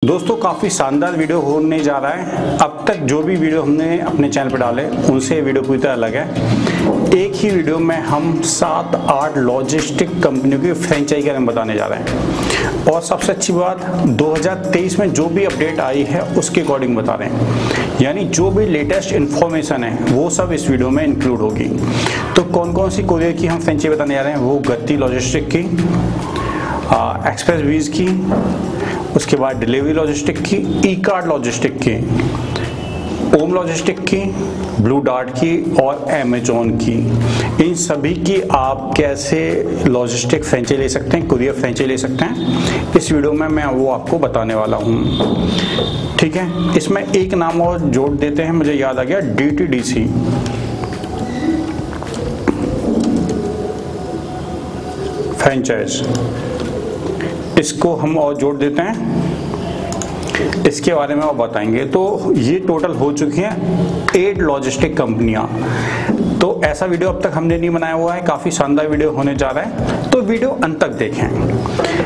दोस्तों काफ़ी शानदार वीडियो होने जा रहा है। अब तक जो भी वीडियो हमने अपने चैनल पर डाले उनसे ये वीडियो पूरी तरह अलग है। एक ही वीडियो में हम 7-8 लॉजिस्टिक कंपनियों की फ्रेंचाइजी के बारे में बताने जा रहे हैं और सबसे अच्छी बात 2023 में जो भी अपडेट आई है उसके अकॉर्डिंग बता रहे हैं, यानी जो भी लेटेस्ट इन्फॉर्मेशन है वो सब इस वीडियो में इंक्लूड होगी। तो कौन कौन सी कोरियर की हम फ्रेंचाइजी बताने जा रहे हैं, वो गति लॉजिस्टिक की, एक्सप्रेस वीज की, उसके बाद डिलीवरी लॉजिस्टिक की, ई कार्ड लॉजिस्टिक की, ओम लॉजिस्टिक की, ब्लू डार्ट की और अमेजोन की। इन सभी की आप कैसे लॉजिस्टिक फ्रेंचाइजी ले सकते हैं, कुरियर फ्रेंचाइजी ले सकते हैं, इस वीडियो में मैं वो आपको बताने वाला हूँ। ठीक है, इसमें एक नाम और जोड़ देते हैं, मुझे याद आ गया, DTDC फ्रेंचाइज, इसको हम और जोड़ देते हैं, इसके बारे में और बताएंगे। तो ये टोटल हो चुकी हैं 8 लॉजिस्टिक कंपनियां। तो ऐसा वीडियो अब तक हमने नहीं बनाया हुआ है, काफ़ी शानदार वीडियो होने जा रहा है, तो वीडियो अंत तक देखें।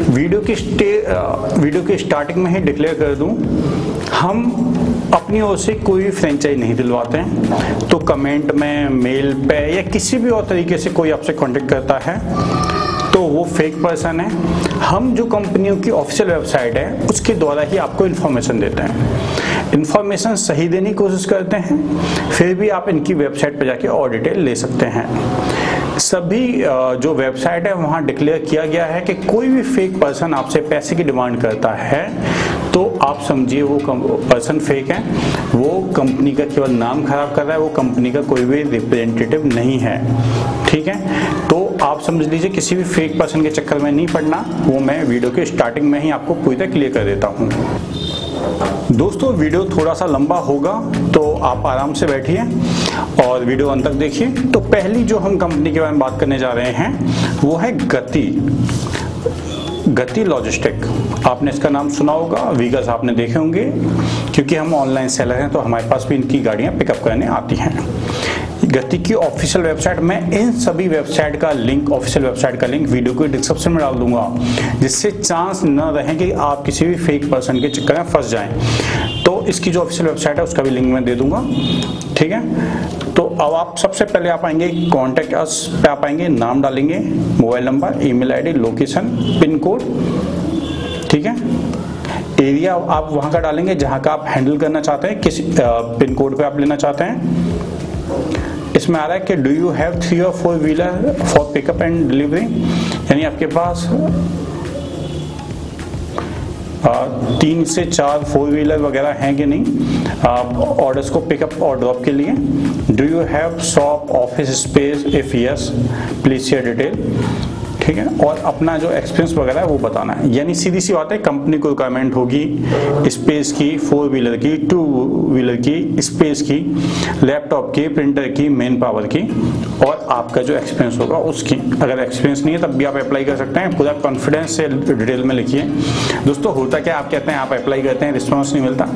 वीडियो की स्टार्टिंग में ही डिक्लेयर कर दूं, हम अपनी ओर से कोई फ्रेंचाइजी नहीं दिलवाते हैं। तो कमेंट में, मेल पे या किसी भी और तरीके से कोई आपसे कांटेक्ट करता है तो वो फेक पर्सन है। हम जो कंपनियों की ऑफिशियल वेबसाइट है उसके द्वारा ही आपको इन्फॉर्मेशन देते हैं, इन्फॉर्मेशन सही देने की कोशिश करते हैं, फिर भी आप इनकी वेबसाइट पर जाके और डिटेल ले सकते हैं। सभी जो वेबसाइट है वहाँ डिक्लेयर किया गया है कि कोई भी फेक पर्सन आपसे पैसे की डिमांड करता है तो आप समझिए वो पर्सन फेक है, वो कंपनी का केवल नाम खराब कर रहा है, वो कंपनी का कोई भी रिप्रेजेंटेटिव नहीं है। ठीक है, तो आप समझ लीजिए किसी भी फेक पर्सन के चक्कर में नहीं पड़ना, वो मैं वीडियो के स्टार्टिंग में ही आपको पूरी तरह क्लियर कर देता हूँ। दोस्तों वीडियो थोड़ा सा लंबा होगा तो आप आराम से बैठिए और वीडियो अंत तक देखिए। तो पहली जो हम कंपनी के बारे में बात करने जा रहे हैं वो है गति लॉजिस्टिक। आपने इसका नाम सुना होगा, व्हीकल्स आपने देखे होंगे, क्योंकि हम ऑनलाइन सेलर हैं तो हमारे पास भी इनकी गाड़ियां पिकअप करने आती हैं। गति की ऑफिशियल वेबसाइट, मैं इन सभी वेबसाइट का लिंक, ऑफिशियल वेबसाइट का लिंक वीडियो के डिस्क्रिप्शन में डाल दूंगा, जिससे चांस न रहे कि आप किसी भी फेक पर्सन के चक्कर में फंस जाएं। तो इसकी जो ऑफिशियल वेबसाइट है उसका भी लिंक मैं दे दूंगा। ठीक है, तो अब आप सबसे पहले आप आएंगे कॉन्टैक्ट अस पे, आप आएंगे, नाम डालेंगे, mobile number, email ID, location, pin code. ठीक है, एरिया आप वहां का डालेंगे जहां का आप हैंडल करना चाहते हैं, किस पिन कोड पे आप लेना चाहते हैं। इसमें आ रहा है कि do you have 3 or 4 wheeler for pickup and delivery, यानी आपके पास 3 से 4 4 व्हीलर वगैरह हैं कि नहीं ऑर्डर्स को पिकअप और ड्रॉप के लिए। Do you have shop office space, if yes please share detail. ठीक है, और अपना जो एक्सपीरियंस वगैरह है वो बताना है। यानी सीधी सी बात है, कंपनी को रिक्वायरमेंट होगी स्पेस की, 4 व्हीलर की, 2 व्हीलर की, स्पेस की, लैपटॉप की, प्रिंटर की, मेन पावर की, और आपका जो एक्सपीरियंस होगा उसकी। अगर एक्सपीरियंस नहीं है तब भी आप अप्लाई कर सकते हैं, पूरा कॉन्फिडेंस से डिटेल में लिखिए। दोस्तों होता क्या, आप कहते हैं, आप अप्लाई करते हैं, रिस्पॉन्स नहीं मिलता,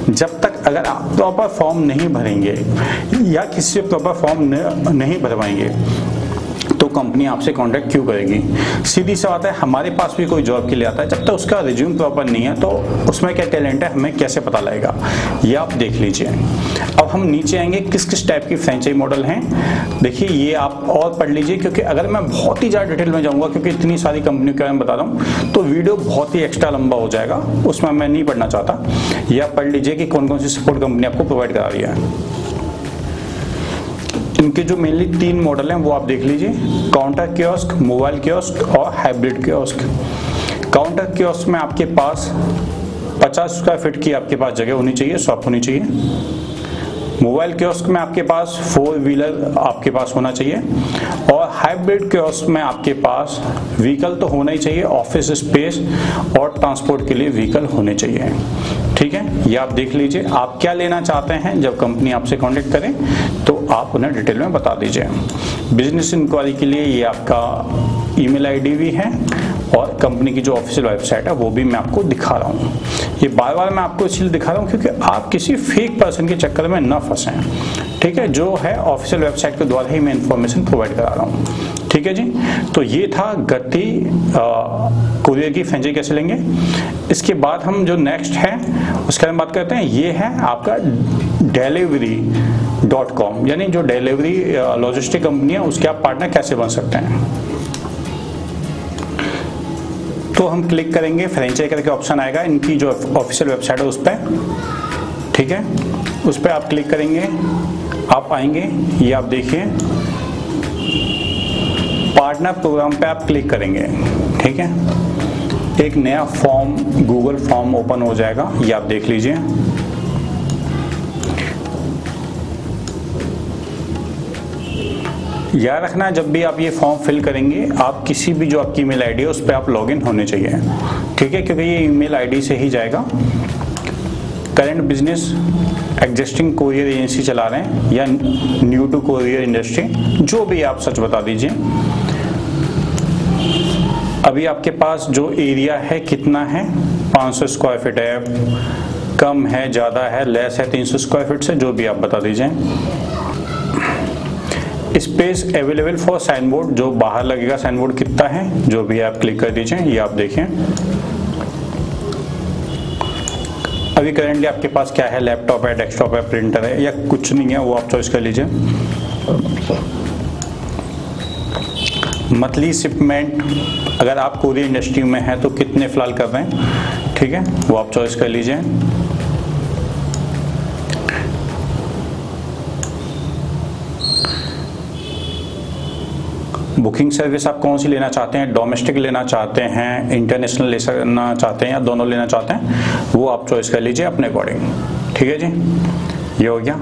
जब तक अगर आप प्रॉपर फॉर्म नहीं भरेंगे या किसी से प्रॉपर फॉर्म नहीं भरवाएंगे तो कंपनी आपसे कांटेक्ट क्यों करेगी। सीधी सी बात है, हमारे पास भी कोई जॉब के लिए आता है, जब तक उसका रिज्यूम प्रॉपर नहीं है तो उसमें क्या टैलेंट है हमें कैसे पता लगेगा, ये आप देख लीजिए। अब हम नीचे आएंगे, किस किस टाइप की फ्रेंचाइजी मॉडल हैं, देखिए ये आप और पढ़ लीजिए, क्योंकि अगर मैं बहुत ही ज़्यादा डिटेल में जाऊँगा, क्योंकि इतनी सारी कंपनियों के बारे में बता रहा हूँ तो वीडियो बहुत ही एक्स्ट्रा लंबा हो जाएगा, उसमें मैं नहीं पढ़ना चाहता। ये आप पढ़ लीजिए कि कौन कौन सी सपोर्ट कंपनी आपको प्रोवाइड करा रही है। इनके जो मेनली 3 मॉडल हैं वो आप देख लीजिए, काउंटर कियोस्क, मोबाइल कियोस्क और हाइब्रिड कियोस्क। काउंटर कियोस्क में आपके पास 50 स्क्वायर फीट की आपके पास जगह होनी चाहिए, शॉप होनी चाहिए। मोबाइल कियोस्क में आपके पास 4 व्हीलर आपके पास होना चाहिए, और हाइब्रिड कियोस्क में आपके पास व्हीकल तो होना ही चाहिए, ऑफिस स्पेस और ट्रांसपोर्ट के लिए व्हीकल होने चाहिए। ठीक है, ये आप देख लीजिए आप क्या लेना चाहते हैं। जब कंपनी आपसे कांटेक्ट करें तो आप उन्हें डिटेल में बता दीजिए। बिजनेस इंक्वायरी के लिए ये आपका ईमेल आईडी भी है, और कंपनी की जो ऑफिशियल वेबसाइट है वो भी मैं आपको दिखा रहा हूँ। ये बार बार मैं आपको इसलिए दिखा रहा हूँ क्योंकि आप किसी फेक पर्सन के चक्कर में न फंसें। ठीक है, जो है ऑफिशियल वेबसाइट के द्वारा ही मैं इंफॉर्मेशन प्रोवाइड करा रहा हूँ। ठीक है जी, तो ये था गति कुरियर की फ्रेंचाइजी कैसे लेंगे। इसके बाद हम जो नेक्स्ट है उसके बारे में बात करते हैं। ये है आपका Delhivery.com, यानी जो डिलीवरी लॉजिस्टिक कंपनी है उसके आप पार्टनर कैसे बन सकते हैं। तो हम क्लिक करेंगे, फ्रेंचाइजी करके ऑप्शन आएगा, इनकी जो ऑफिशियल वेबसाइट है उस पर, ठीक है, उस पर आप क्लिक करेंगे, आप आएंगे, ये आप देखिए पार्टनर प्रोग्राम पे आप क्लिक करेंगे, ठीक है, एक नया फॉर्म गूगल फॉर्म ओपन हो जाएगा, ये आप देख लीजिए। याद रखना जब भी आप ये फॉर्म फिल करेंगे आप किसी भी जो आपकी ईमेल आईडी है उस पर आप लॉगिन होने चाहिए, ठीक है, क्योंकि ये ईमेल आईडी से ही जाएगा। Current business, existing courier agency चला रहे हैं या न्यू टू कोरियर इंडस्ट्री, जो भी आप सच बता दीजिए। अभी आपके पास जो एरिया है कितना है, 500 स्क्वायर फीट है, कम है, ज़्यादा है, लेस है 300 स्क्वायर फीट से, जो भी आप बता दीजिए। Space available for sign board, जो बाहर लगेगा साइन बोर्ड कितना है, जो भी आप क्लिक कर दीजिए, ये आप देखें। अभी करेंटली आपके पास क्या है, लैपटॉप है, डेस्कटॉप है, प्रिंटर है या कुछ नहीं है, वो आप चॉइस कर लीजिए। मंथली शिपमेंट, अगर आप कोरियर इंडस्ट्री में है तो कितने फिलहाल कर रहे हैं, ठीक है, वो आप चॉइस कर लीजिए। बुकिंग सर्विस आप कौन सी लेना चाहते हैं, डोमेस्टिक लेना चाहते हैं, इंटरनेशनल लेना चाहते हैं या दोनों लेना चाहते हैं, वो आप चॉइस कर लीजिए अपने अकॉर्डिंग, ठीक है जी। ये हो गया।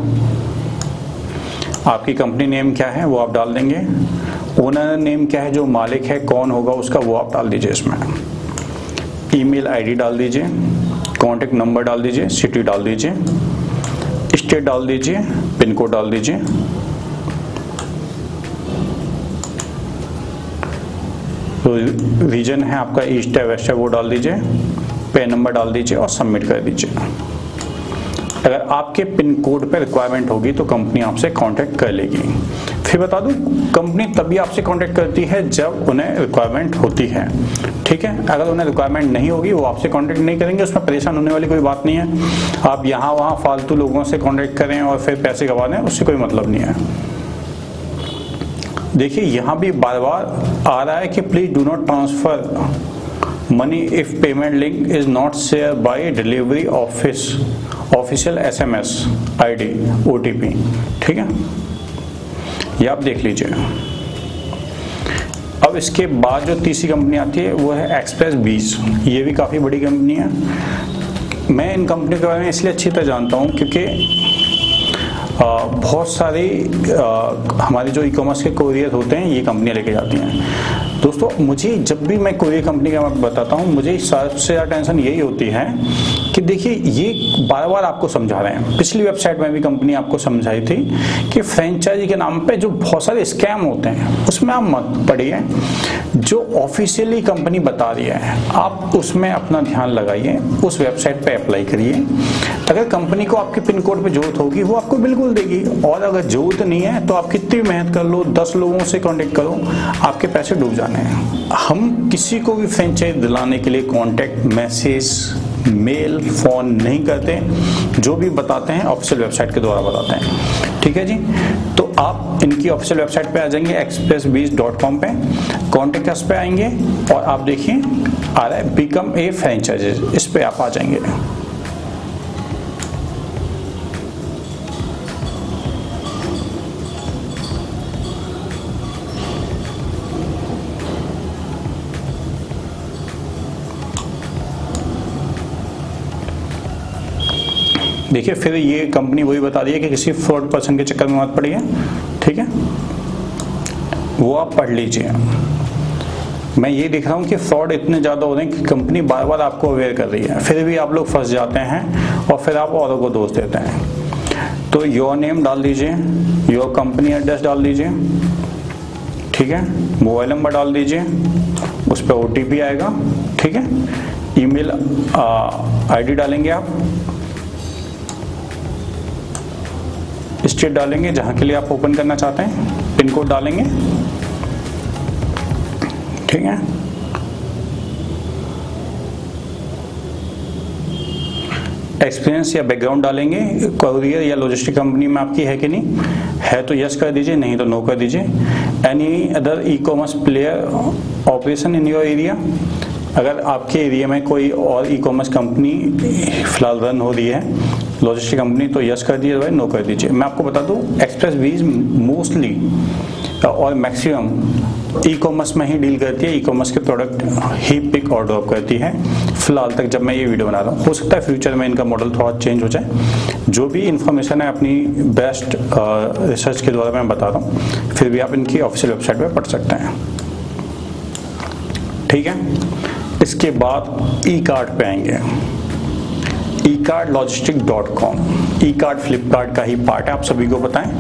आपकी कंपनी नेम क्या है वो आप डाल देंगे, ओनर नेम क्या है, जो मालिक है कौन होगा उसका, वो आप डाल दीजिए इसमें। ईमेल आईडी डाल दीजिए, कॉन्टेक्ट नंबर डाल दीजिए, सिटी डाल दीजिए, स्टेट डाल दीजिए, पिन कोड डाल दीजिए। तो रीजन है आपका ईस्ट है वेस्ट है वो डाल दीजिए, पे नंबर डाल दीजिए और सबमिट कर दीजिए। अगर आपके पिन कोड पे रिक्वायरमेंट होगी तो कंपनी आपसे कांटेक्ट कर लेगी। फिर बता दूं, कंपनी तभी आपसे कांटेक्ट करती है जब उन्हें रिक्वायरमेंट होती है, ठीक है। अगर उन्हें रिक्वायरमेंट नहीं होगी वो आपसे कांटेक्ट नहीं करेंगे, उसमें परेशान होने वाली कोई बात नहीं है। आप यहाँ वहाँ फालतू लोगों से कांटेक्ट करें और फिर पैसे गंवा दें, उससे कोई मतलब नहीं है। देखिए यहाँ भी बार बार आ रहा है कि please do not transfer money if payment link is not share by delivery official SMS ID OTP, ठीक है, ये आप देख लीजिए। अब इसके बाद जो तीसरी कंपनी आती है वो है एक्सप्रेस बीज। ये भी काफ़ी बड़ी कंपनी है। मैं इन कंपनी के बारे में इसलिए अच्छी तरह जानता हूँ क्योंकि बहुत सारी हमारे जो ई-कॉमर्स के कोरियर होते हैं ये कंपनियां लेके जाती हैं। दोस्तों मुझे जब भी मैं कोरियर कंपनी का बताता हूँ, मुझे सबसे ज़्यादा टेंशन यही होती है कि देखिए ये बार बार आपको समझा रहे हैं, पिछली वेबसाइट में भी कंपनी आपको समझाई थी कि फ्रेंचाइजी के नाम पे जो बहुत सारे स्कैम होते हैं उसमें आप मत पड़िए। जो ऑफिशियली कंपनी बता रही है आप उसमें अपना ध्यान लगाइए, उस वेबसाइट पे अप्लाई करिए। अगर कंपनी को आपके पिन कोड पे जरूरत होगी वो आपको बिल्कुल देगी, और अगर जरूरत नहीं है तो आप कितनी मेहनत कर लो, 10 लोगों से कांटेक्ट करो, आपके पैसे डूब जाने हैं। हम किसी को भी फ्रेंचाइज दिलाने के लिए कांटेक्ट मैसेज मेल फोन नहीं करते, जो भी बताते हैं ऑफिशियल वेबसाइट के द्वारा बताते हैं, ठीक है जी। तो आप इनकी ऑफिशियल वेबसाइट पे आ जाएंगे expressbees.com पे, कॉन्टेक्ट अस पे आएंगे और आप देखिए आ रहा है बिकम ए फ्रेंचाइज, इस पे आप आ जाएंगे। देखिए फिर ये कंपनी वही बता रही है कि किसी फ्रॉड पर्सन के चक्कर में मत पड़िए, ठीक है, वो आप पढ़ लीजिए। मैं ये देख रहा हूँ कि फ्रॉड इतने ज़्यादा हो रहे हैं कि कंपनी बार बार आपको अवेयर कर रही है, फिर भी आप लोग फंस जाते हैं और फिर आप औरों को दोष देते हैं। तो योर नेम डाल दीजिए, योर कंपनी एड्रेस डाल दीजिए, ठीक है, मोबाइल नंबर डाल दीजिए, उस पर OTP आएगा, ठीक है, ईमेल ID डालेंगे आप, स्टेट डालेंगे जहाँ के लिए आप ओपन करना चाहते हैं, पिन कोड डालेंगे, ठीक है। एक्सपीरियंस या बैकग्राउंड डालेंगे, कोरियर या लॉजिस्टिक कंपनी में आपकी है कि नहीं है, तो यस कर दीजिए, नहीं तो नो कर दीजिए। Any other e commerce player operation in your area, अगर आपके एरिया में कोई और ई कॉमर्स कंपनी फिलहाल रन हो रही है, लॉजिस्टिक कंपनी, तो यस कर दीजिए, नो कर दीजिए। मैं आपको बता दूं, एक्सप्रेस वीज मोस्टली और मैक्सिमम ई कॉमर्स में ही डील करती है, ई कॉमर्स के प्रोडक्ट ही पिक और ड्रॉप करती है फिलहाल तक जब मैं ये वीडियो बना रहा हूँ। हो सकता है फ्यूचर में इनका मॉडल थोड़ा चेंज हो जाए। जो भी इंफॉर्मेशन है अपनी बेस्ट रिसर्च के द्वारा मैं बता रहा हूँ, फिर भी आप इनकी ऑफिशियल वेबसाइट पर पढ़ सकते हैं, ठीक है। इसके बाद ई कार्ट पे आएंगे, eCartLogistic.com। ई कार्ट फ्लिपकार्ट का ही पार्ट है, आप सभी को पता है।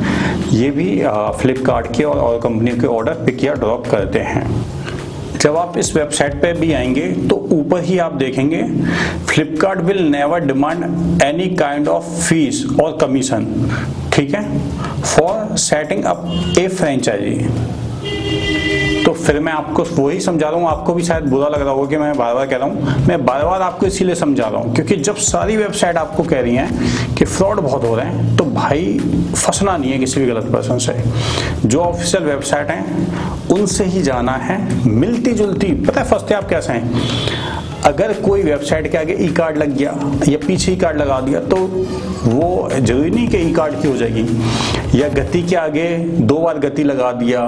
ये भी फ्लिपकार्ट के और कंपनियों के ऑर्डर पिक या ड्रॉप करते हैं। जब आप इस वेबसाइट पे भी आएंगे तो ऊपर ही आप देखेंगे Flipkart will never demand any kind of fees और कमीशन, ठीक है, for setting up a franchisee. तो फिर मैं आपको वही समझा रहा हूँ, आपको भी शायद बुरा लग रहा होगा कि मैं बार बार कह रहा हूँ, मैं बार बार आपको इसीलिए समझा रहा हूँ क्योंकि जब सारी वेबसाइट आपको कह रही हैं कि फ्रॉड बहुत हो रहे हैं, तो भाई फंसना नहीं है किसी भी गलत पर्सन से। जो ऑफिशियल वेबसाइट हैं उनसे ही जाना है, मिलती जुलती। पता है फंसते आप कैसे हैं, अगर कोई वेबसाइट के आगे ई कार्ड लग गया या पीछे ई कार्ड लगा दिया तो वो जरूरी नहीं कि ई कार्ड की हो जाएगी, या गति के आगे 2 बार गति लगा दिया,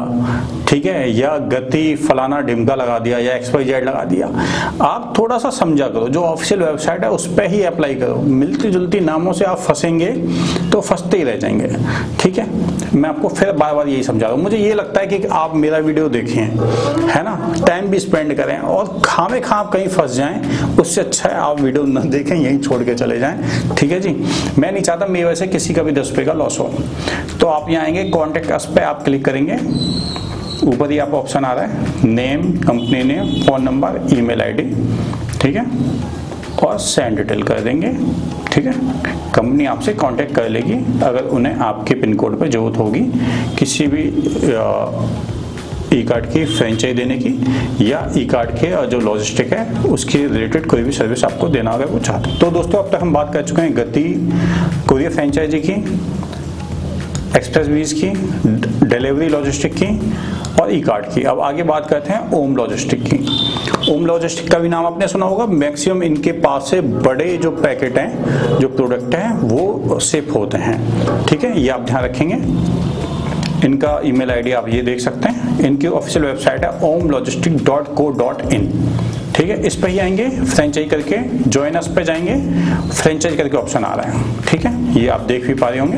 ठीक है, या गति फलाना ढिमका लगा दिया या XYZ लगा दिया। आप थोड़ा सा समझा करो, जो ऑफिशियल वेबसाइट है उस पर ही अप्लाई करो। मिलती जुलती नामों से आप फंसेंगे तो फंसते ही रह जाएंगे, ठीक है। मैं आपको फिर बार बार यही समझा रहा हूँ। मुझे ये लगता है कि आप मेरा वीडियो देखें, है ना, टाइम भी स्पेंड करें और खामे खाम कहीं फंस जाएं, उससे अच्छा है आप वीडियो न देखें, यहीं छोड़ के चले जाएं, ठीक है जी। मैं नहीं चाहता मेरी वजह से किसी का भी 10 रुपये का लॉस हो। तो आप यहाँ आएंगे, कॉन्टेक्ट अस पे आप क्लिक करेंगे, ऊपर ही आप ऑप्शन आ रहा है name, company name, phone number, email ID, ठीक है, और सेंड डिटेल कर देंगे, ठीक है। कंपनी आपसे कांटेक्ट कर लेगी अगर उन्हें आपके पिन कोड पर जरूरत होगी किसी भी ई कार्ड की फ्रेंचाइजी देने की, या ई कार्ड के जो लॉजिस्टिक है उसके रिलेटेड कोई भी सर्विस आपको देना अगर वो चाहते हैं। तो दोस्तों अब तक हम बात कर चुके हैं गति कोरियर फ्रेंचाइजी की, एक्सप्रेस वीज की, डिलीवरी लॉजिस्टिक की और ई कार्ड की। अब आगे बात करते हैं ओम लॉजिस्टिक की। ओम लॉजिस्टिक का भी नाम आपने सुना होगा। मैक्सिमम इनके पास से बड़े जो पैकेट हैं, जो प्रोडक्ट हैं वो शिप होते हैं, ठीक है, ये आप ध्यान रखेंगे। इनका ईमेल आईडी आप ये देख सकते हैं। इनकी ऑफिशियल वेबसाइट है omlogistic.co.in, ठीक है। इस पर ही आएंगे, फ्रेंचाइज करके ज्वाइन अस पे जाएंगे, फ्रेंचाइज करके ऑप्शन आ रहा है, ठीक है, ये आप देख भी पा रहे होंगे।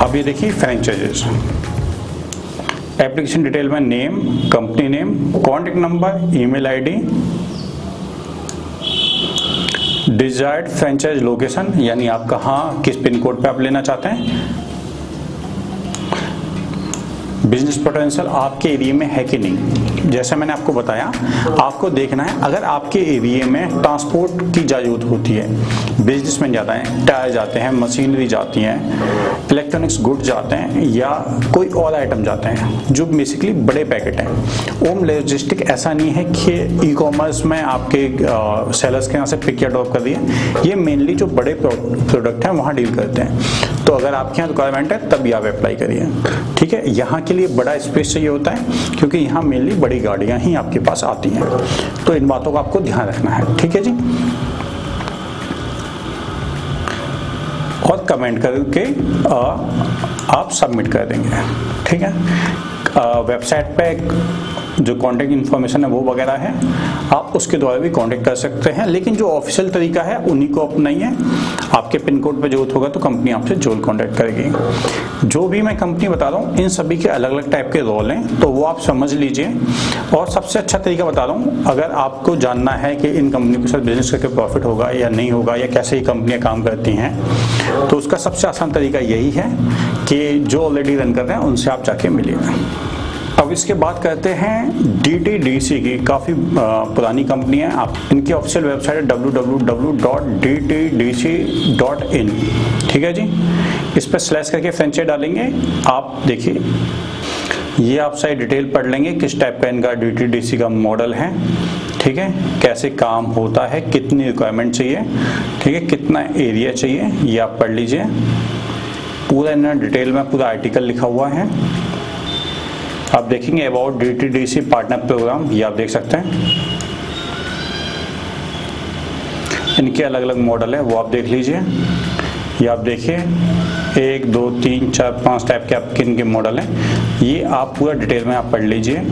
अब ये देखिए फ्रेंचाइजेस, एप्लीकेशन डिटेल में name, company name, contact number, email ID, desired franchise location, यानी आप कहाँ किस पिन कोड पे आप लेना चाहते हैं, बिजनेस पोटेंशियल आपके एरिया में है कि नहीं। जैसा मैंने आपको बताया, आपको देखना है अगर आपके एरिया में ट्रांसपोर्ट की जरूरत होती है, बिजनेसमैन जाते हैं, टायर जाते हैं, मशीनरी जाती हैं, इलेक्ट्रॉनिक्स गुड्स जाते हैं, या कोई और आइटम जाते हैं जो बेसिकली बड़े पैकेट हैं। ओम लॉजिस्टिक ऐसा नहीं है कि ई कॉमर्स में आपके सेलर्स के यहाँ से पिक या ड्रॉप कर दिए, ये मेनली जो बड़े प्रोडक्ट हैं वहाँ डील करते हैं। तो अगर आपके यहाँ रिक्वायरमेंट है तभी आप अप्लाई करिए, ठीक है। यहाँ के लिए बड़ा स्पेस चाहिए होता है क्योंकि यहाँ मेनली बड़ी गाड़ियाँ ही आपके पास आती हैं, तो इन बातों का आपको ध्यान रखना है, ठीक है जी। और कमेंट करके आप सबमिट कर देंगे, ठीक है। वेबसाइट पे जो कॉन्टेक्ट इन्फॉर्मेशन है वो वगैरह है, आप उसके द्वारा भी कॉन्टेक्ट कर सकते हैं, लेकिन जो ऑफिशियल तरीका है उन्हीं को अपनाइए। आपके पिन कोड पे जरूरत होगा तो कंपनी आपसे जरूर कॉन्टेक्ट करेगी। जो भी मैं कंपनी बता रहा हूँ इन सभी के अलग अलग टाइप के रोल हैं, तो वो आप समझ लीजिए। और सबसे अच्छा तरीका बता रहा हूँ, अगर आपको जानना है कि इन कंपनी के साथ बिजनेस करके प्रॉफिट होगा या नहीं होगा, या कैसे ये कंपनियाँ काम करती हैं, तो उसका सबसे आसान तरीका यही है कि जो ऑलरेडी रन कर रहे हैं उनसे आप जाके मिलिए। अब इसके बाद करते हैं DTDC की। काफ़ी पुरानी कंपनी है। आप इनकी ऑफिशियल वेबसाइट है www.dtdc.in। ठीक है जी, इस पर स्लैश करके फ्रेंचाइज डालेंगे। आप देखिए ये आप सारी डिटेल पढ़ लेंगे, किस टाइप का इनका DTDC का मॉडल है, ठीक है, कैसे काम होता है, कितनी रिक्वायरमेंट चाहिए, ठीक है, कितना एरिया चाहिए, ये आप पढ़ लीजिए। पूरा इन्होंने डिटेल में पूरा आर्टिकल लिखा हुआ है। आप देखेंगे अबाउट DTDC पार्टनर प्रोग्राम, ये आप देख सकते हैं। इनके अलग अलग मॉडल है, वो आप देख लीजिए। ये आप देखिए 1 2 3 4 5 टाइप के आपके इनके मॉडल हैं। ये आप पूरा डिटेल में आप पढ़ लीजिए।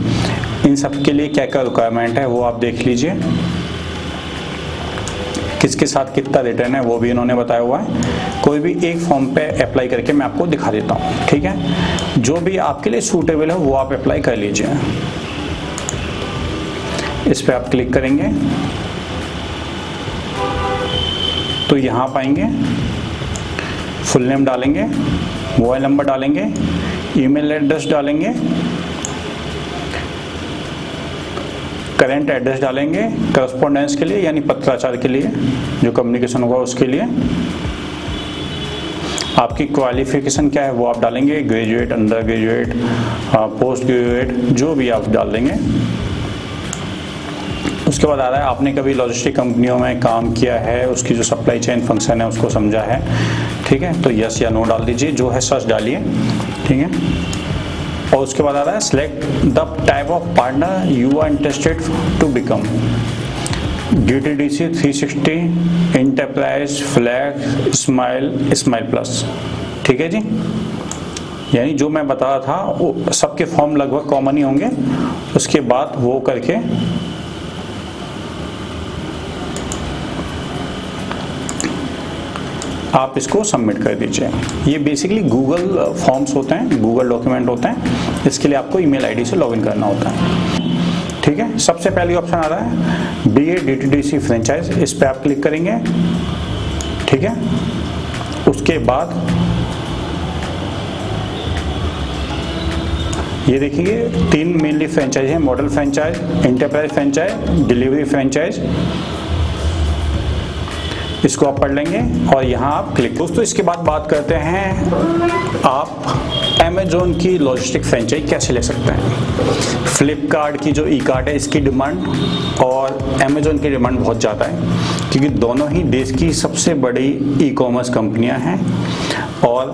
इन सब के लिए क्या क्या रिक्वायरमेंट है वो आप देख लीजिए। किसके साथ कितना रिटर्न है वो भी इन्होंने बताया हुआ है। कोई भी एक फॉर्म पे अप्लाई करके मैं आपको दिखा देता हूँ, ठीक है। जो भी आपके लिए सूटेबल है वो आप अप्लाई कर लीजिए। इस पे आप क्लिक करेंगे तो यहाँ पाएंगे, फुल नेम डालेंगे, मोबाइल नंबर डालेंगे, ईमेल एड्रेस डालेंगे, करेंट एड्रेस डालेंगे करस्पॉन्डेंस के लिए यानी पत्राचार के लिए, जो कम्युनिकेशन होगा उसके लिए। आपकी क्वालिफिकेशन क्या है वो आप डालेंगे, graduate, under graduate, post graduate, जो भी आप डाल देंगे। उसके बाद आ रहा है आपने कभी लॉजिस्टिक कंपनियों में काम किया है, उसकी जो सप्लाई चेन फंक्शन है उसको समझा है, ठीक है, तो यस या नो डाल दीजिए, जो है सच डालिए, ठीक है। और उसके बाद आ रहा है select the type of partner you are interested to become, DTDC 360 enterprise flag smile plus, ठीक है जी। यानी जो मैं बता रहा था वो सबके फॉर्म लगभग कॉमन ही होंगे। उसके बाद वो करके आप इसको सबमिट कर दीजिए। ये बेसिकली गूगल फॉर्म्स होते हैं, गूगल डॉक्यूमेंट होते हैं। इसके लिए आपको ईमेल आईडी से लॉगिन करना होता है, ठीक है। सबसे पहले ऑप्शन आ रहा है BA DTDC फ्रेंचाइज, इस पे आप क्लिक करेंगे, ठीक है। उसके बाद ये देखिए 3 मेनली फ्रेंचाइज हैं, model franchise, enterprise franchise, delivery franchise. इसको आप पढ़ लेंगे और यहाँ आप क्लिक। दोस्तों इसके बाद बात करते हैं आप अमेजोन की लॉजिस्टिक फ्रेंचाइज कैसे ले सकते हैं। फ्लिपकार्ट की जो ई कार्ट है इसकी डिमांड और अमेजोन की डिमांड बहुत ज़्यादा है, क्योंकि दोनों ही देश की सबसे बड़ी ई-कॉमर्स कंपनियां हैं और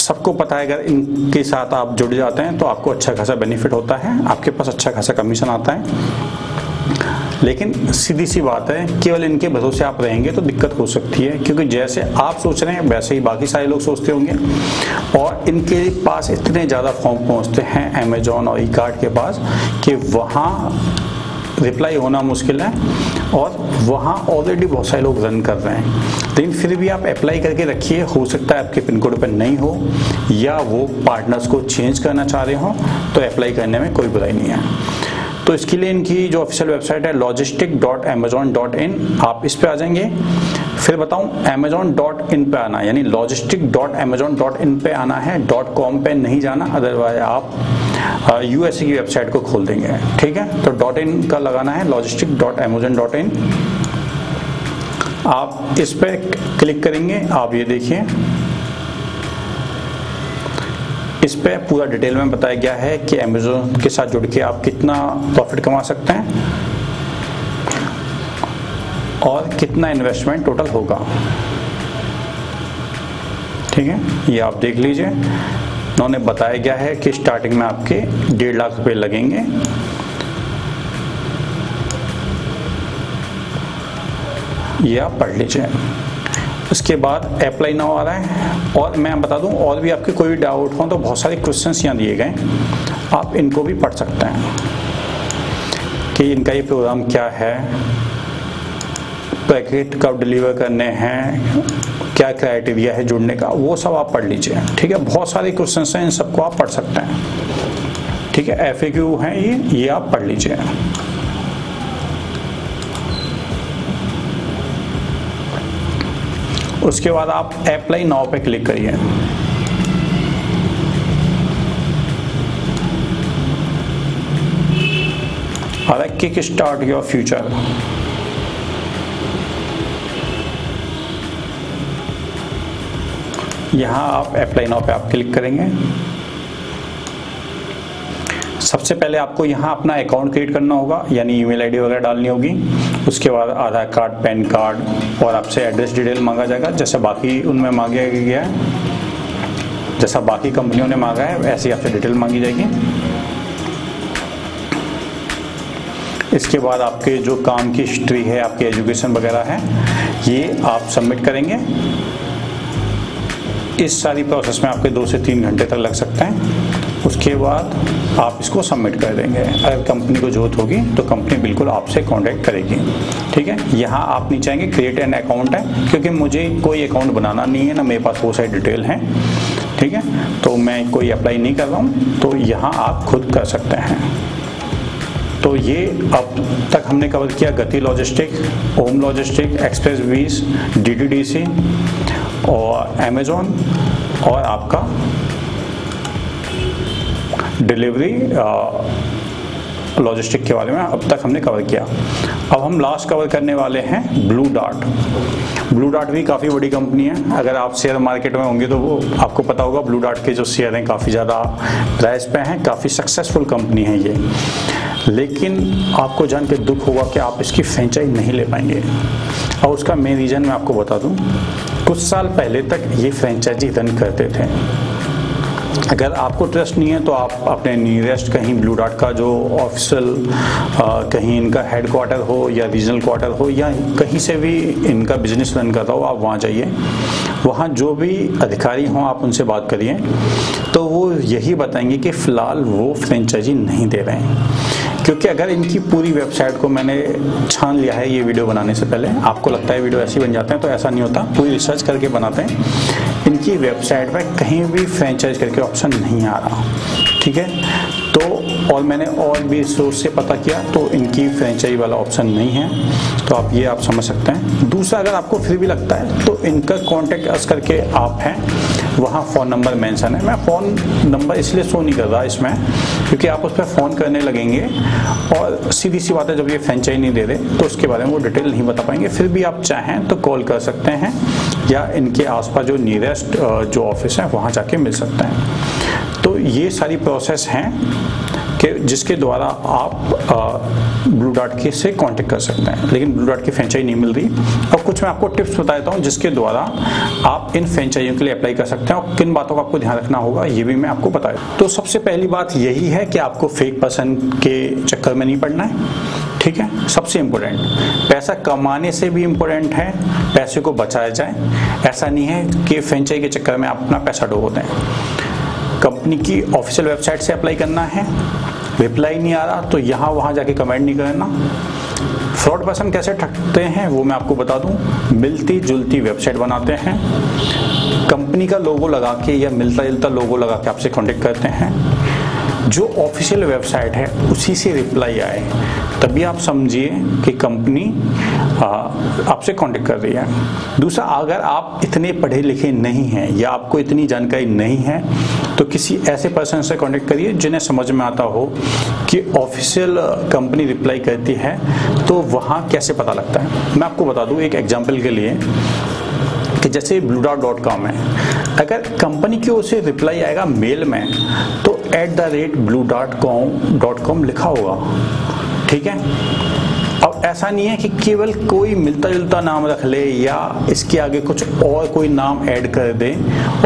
सबको पता है अगर इनके साथ आप जुड़ जाते हैं तो आपको अच्छा खासा बेनिफिट होता है, आपके पास अच्छा खासा कमीशन आता है। लेकिन सीधी सी बात है, केवल इनके भरोसे आप रहेंगे तो दिक्कत हो सकती है, क्योंकि जैसे आप सोच रहे हैं वैसे ही बाकी सारे लोग सोचते होंगे और इनके पास इतने ज़्यादा फॉर्म पहुंचते हैं अमेजोन और ई कार्ट के पास कि वहाँ रिप्लाई होना मुश्किल है और वहाँ ऑलरेडी बहुत सारे लोग रन कर रहे हैं। लेकिन फिर भी आप अप्लाई करके रखिए, हो सकता है आपके पिन कोड पर नहीं हो या वो पार्टनर्स को चेंज करना चाह रहे हो, तो अप्लाई करने में कोई बुराई नहीं है। तो इसके लिए इनकी जो ऑफिशियल वेबसाइट है logistic.amazon.in, आप इस पे आ जाएंगे। फिर बताऊं amazon.in पे आना है, यानी logistic.amazon.in पे आना है, .com पे नहीं जाना, अदरवाइज आप USA की वेबसाइट को खोल देंगे, ठीक है। तो .in का लगाना है, logistic.amazon.in। आप इस पे क्लिक करेंगे, आप ये देखिए इस पे पूरा डिटेल में बताया गया है कि अमेजोन के साथ जुड़ के आप कितना प्रॉफिट कमा सकते हैं और कितना इन्वेस्टमेंट टोटल होगा, ठीक है। ये आप देख लीजिए, उन्होंने बताया गया है कि स्टार्टिंग में आपके 1.5 लाख रुपए लगेंगे। ये आप पढ़ लीजिए। उसके बाद अप्लाई नाउ आ रहा है और मैं बता दूं और भी आपके कोई भी डाउट हो तो बहुत सारे क्वेश्चंस यहाँ दिए गए, आप इनको भी पढ़ सकते हैं कि इनका ये प्रोग्राम क्या है, पैकेट कब डिलीवर करने हैं, क्या क्राइटेरिया है जुड़ने का, वो सब आप पढ़ लीजिए, ठीक है। बहुत सारे क्वेश्चंस हैं, इन सबको आप पढ़ सकते हैं, ठीक है। FAQ हैं ये आप पढ़ लीजिए। उसके बाद आप अप्लाई नाउ पे क्लिक करिए। आ रहा है किक स्टार्ट योर फ्यूचर। यहाँ आप अप्लाई नाउ पे आप क्लिक करेंगे। सबसे पहले आपको यहाँ अपना अकाउंट क्रिएट करना होगा, यानी ईमेल आईडी वगैरह डालनी होगी। उसके बाद आधार कार्ड, पैन कार्ड और आपसे एड्रेस डिटेल मांगा जाएगा, जैसे बाकी उनमें मांगा गया है, जैसा बाकी कंपनियों ने मांगा है वैसे ही आपसे डिटेल मांगी जाएगी। इसके बाद आपके जो काम की हिस्ट्री है, आपकी एजुकेशन वगैरह है, ये आप सबमिट करेंगे। इस सारी प्रोसेस में आपके 2 से 3 घंटे तक लग सकते हैं। उसके बाद आप इसको सबमिट कर देंगे। अगर कंपनी को जरूरत होगी तो कंपनी बिल्कुल आपसे कांटेक्ट करेगी। ठीक है, यहाँ आप नीचे आएंगे क्रिएट एन अकाउंट है, क्योंकि मुझे कोई अकाउंट बनाना नहीं है ना, मेरे पास वो सारी डिटेल हैं। ठीक है, तो मैं कोई अप्लाई नहीं कर रहा हूँ, तो यहाँ आप खुद कर सकते हैं। तो ये अब तक हमने कवर किया गति लॉजिस्टिक, ओम लॉजिस्टिक, एक्सप्रेस वीज, DTDC और अमेजोन और आपका डिलीवरी लॉजिस्टिक के बारे में अब तक हमने कवर किया। अब हम लास्ट कवर करने वाले हैं ब्लू डार्ट। ब्लू डार्ट भी काफ़ी बड़ी कंपनी है। अगर आप शेयर मार्केट में होंगे तो वो आपको पता होगा, ब्लू डार्ट के जो शेयर हैं काफ़ी ज़्यादा प्राइस पे हैं, काफ़ी सक्सेसफुल कंपनी है ये। लेकिन आपको जान के दुख होगा कि आप इसकी फ्रेंचाइज नहीं ले पाएंगे, और उसका मेन रीज़न मैं आपको बता दूं। कुछ साल पहले तक ये फ्रेंचाइजी रन करते थे। अगर आपको ट्रस्ट नहीं है तो आप अपने नियरेस्ट कहीं ब्लू डार्ट का जो ऑफिशियल कहीं इनका हेड क्वार्टर हो या रीजनल क्वार्टर हो या कहीं से भी इनका बिजनेस रन कर रहा हो, आप वहाँ जाइए। वहाँ जो भी अधिकारी हों आप उनसे बात करिए, तो वो यही बताएंगे कि फ़िलहाल वो फ्रेंचाइजी नहीं दे रहे हैं। क्योंकि अगर इनकी पूरी वेबसाइट को मैंने छान लिया है ये वीडियो बनाने से पहले, आपको लगता है वीडियो ऐसे ही बन जाते हैं, तो ऐसा नहीं होता। पूरी रिसर्च करके बनाते हैं। इनकी वेबसाइट पर कहीं भी फ्रेंचाइज करके ऑप्शन नहीं आ रहा। ठीक है, तो और मैंने और भी सोर्स से पता किया तो इनकी फ्रेंचाइज वाला ऑप्शन नहीं है, तो आप समझ सकते हैं। दूसरा, अगर आपको फिर भी लगता है तो इनका कॉन्टेक्ट अस करके आप हैं, वहाँ फ़ोन नंबर मेंशन है। मैं फ़ोन नंबर इसलिए शो नहीं कर रहा इसमें, क्योंकि आप उस पर फ़ोन करने लगेंगे और सीधी सी बात है, जब ये फ्रेंचाइज नहीं दे रहे तो उसके बारे में वो डिटेल नहीं बता पाएंगे। फिर भी आप चाहें तो कॉल कर सकते हैं या इनके आसपास जो नियरेस्ट जो ऑफिस है वहाँ जाके मिल सकते हैं। तो ये सारी प्रोसेस हैं कि जिसके द्वारा आप ब्लू डार्ट के से कांटेक्ट कर सकते हैं, लेकिन ब्लू डार्ट की फ्रेंचाइज नहीं मिल रही। और कुछ मैं आपको टिप्स बता देता हूँ जिसके द्वारा आप इन फ्रेंचाइजियों के लिए अप्लाई कर सकते हैं, और किन बातों का आपको ध्यान रखना होगा ये भी मैं आपको बता दूँ। तो सबसे पहली बात यही है कि आपको फेक पर्सन के चक्कर में नहीं पड़ना है। ठीक है, सबसे इम्पोर्टेंट, पैसा कमाने से भी इम्पोर्टेंट है पैसे को बचाया जाए। ऐसा नहीं है कि फ्रेंचाइज के चक्कर में आप अपना पैसा डुबो दें। कंपनी की ऑफिशियल वेबसाइट से अप्लाई करना है, रिप्लाई नहीं आ रहा तो यहाँ वहाँ जाके कमेंट नहीं करना। फ्रॉड पर्सन कैसे ठगते हैं वो मैं आपको बता दूं। मिलती जुलती वेबसाइट बनाते हैं, कंपनी का लोगो लगा के या मिलता जुलता लोगो लगा के आपसे कांटेक्ट करते हैं। जो ऑफिशियल वेबसाइट है उसी से रिप्लाई आए तभी आप समझिए कि कंपनी आपसे कांटेक्ट कर रही है। दूसरा, अगर आप इतने पढ़े लिखे नहीं हैं या आपको इतनी जानकारी नहीं है तो किसी ऐसे पर्सन से कांटेक्ट करिए जिन्हें समझ में आता हो कि ऑफिशियल कंपनी रिप्लाई करती है तो वहाँ कैसे पता लगता है। मैं आपको बता दूँ एक एग्जाम्पल के लिए कि जैसे bluedart.com है, अगर कंपनी की ओर से रिप्लाई आएगा मेल में तो @bluedart.com लिखा होगा। ठीक है, अब ऐसा नहीं है कि केवल कोई मिलता जुलता नाम रख ले या इसके आगे कुछ और कोई नाम ऐड कर दे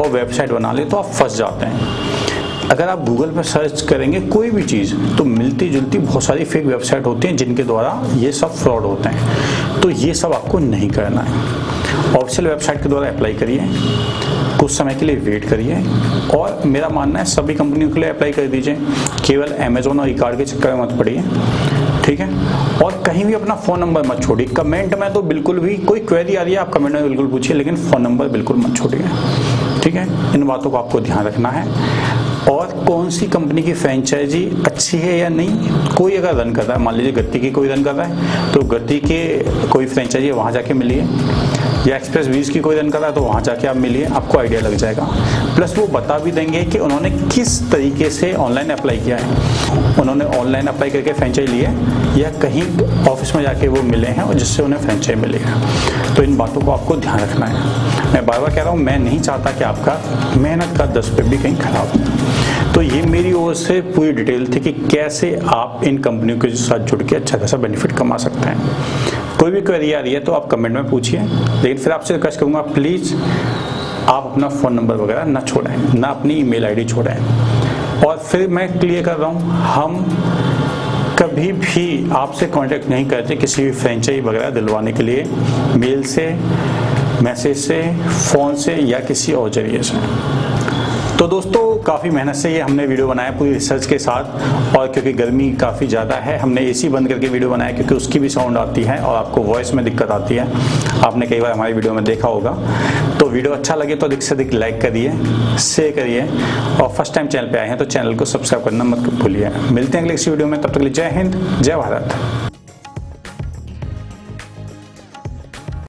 और वेबसाइट बना ले तो आप फंस जाते हैं। अगर आप गूगल पर सर्च करेंगे कोई भी चीज़ तो मिलती जुलती बहुत सारी फेक वेबसाइट होती हैं जिनके द्वारा ये सब फ्रॉड होते हैं। तो ये सब आपको नहीं करना है। ऑफिशियल वेबसाइट के द्वारा अप्लाई करिए, कुछ समय के लिए वेट करिए, और मेरा मानना है सभी कंपनियों के लिए अप्लाई कर दीजिए, केवल अमेजोन और ई-कार्ड के चक्कर में मत पड़िए। ठीक है, और कहीं भी अपना फ़ोन नंबर मत छोड़िए। कमेंट में तो बिल्कुल भी, कोई क्वेरी आ रही है आप कमेंट में बिल्कुल पूछिए, लेकिन फ़ोन नंबर बिल्कुल मत छोड़िए। ठीक है, इन बातों को आपको ध्यान रखना है। और कौन सी कंपनी की फ्रेंचाइजी अच्छी है या नहीं, कोई अगर रन कर रहा है, मान लीजिए गति की कोई रन कर रहा है तो गति के कोई फ्रेंचाइजी वहाँ जाके मिलिए। या एक्सप्रेस 20 की कोई रन कर रहा है तो वहाँ जाके आप मिलिए, आपको आइडिया लग जाएगा। प्लस वो बता भी देंगे कि उन्होंने किस तरीके से ऑनलाइन अप्लाई किया है, उन्होंने ऑनलाइन अप्लाई करके फ्रेंचाइज ली है या कहीं ऑफिस में जाके वो मिले हैं और जिससे उन्हें फ्रेंचाइज मिली है। तो इन बातों को आपको ध्यान रखना है। मैं बार बार कह रहा हूँ, मैं नहीं चाहता कि आपका मेहनत का 10 रुपये भी कहीं खराब हो। तो ये मेरी ओर से पूरी डिटेल थी कि कैसे आप इन कंपनियों के साथ जुड़ के अच्छा खासा बेनिफिट कमा सकते हैं। कोई भी क्वेरी आ रही है तो आप कमेंट में पूछिए, लेकिन फिर आपसे रिक्वेस्ट करूँगा प्लीज़ आप अपना फ़ोन नंबर वगैरह ना छोड़ें, ना अपनी ईमेल आईडी छोड़ें। और फिर मैं क्लियर कर रहा हूँ, हम कभी भी आपसे कांटेक्ट नहीं करते किसी भी फ्रेंचाइज वगैरह दिलवाने के लिए, मेल से, मैसेज से, फ़ोन से या किसी और जरिए से। तो दोस्तों काफ़ी मेहनत से ये हमने वीडियो बनाया पूरी रिसर्च के साथ, और क्योंकि गर्मी काफ़ी ज़्यादा है हमने एसी बंद करके वीडियो बनाया, क्योंकि उसकी भी साउंड आती है और आपको वॉइस में दिक्कत आती है, आपने कई बार हमारी वीडियो में देखा होगा। तो वीडियो अच्छा लगे तो अधिक से अधिक लाइक करिए, शेयर करिए, और फर्स्ट टाइम चैनल पर आए हैं तो चैनल को सब्सक्राइब करना मत भूलिए। मिलते हैं अगले इस वीडियो में, तब तक के लिए जय हिंद, जय भारत।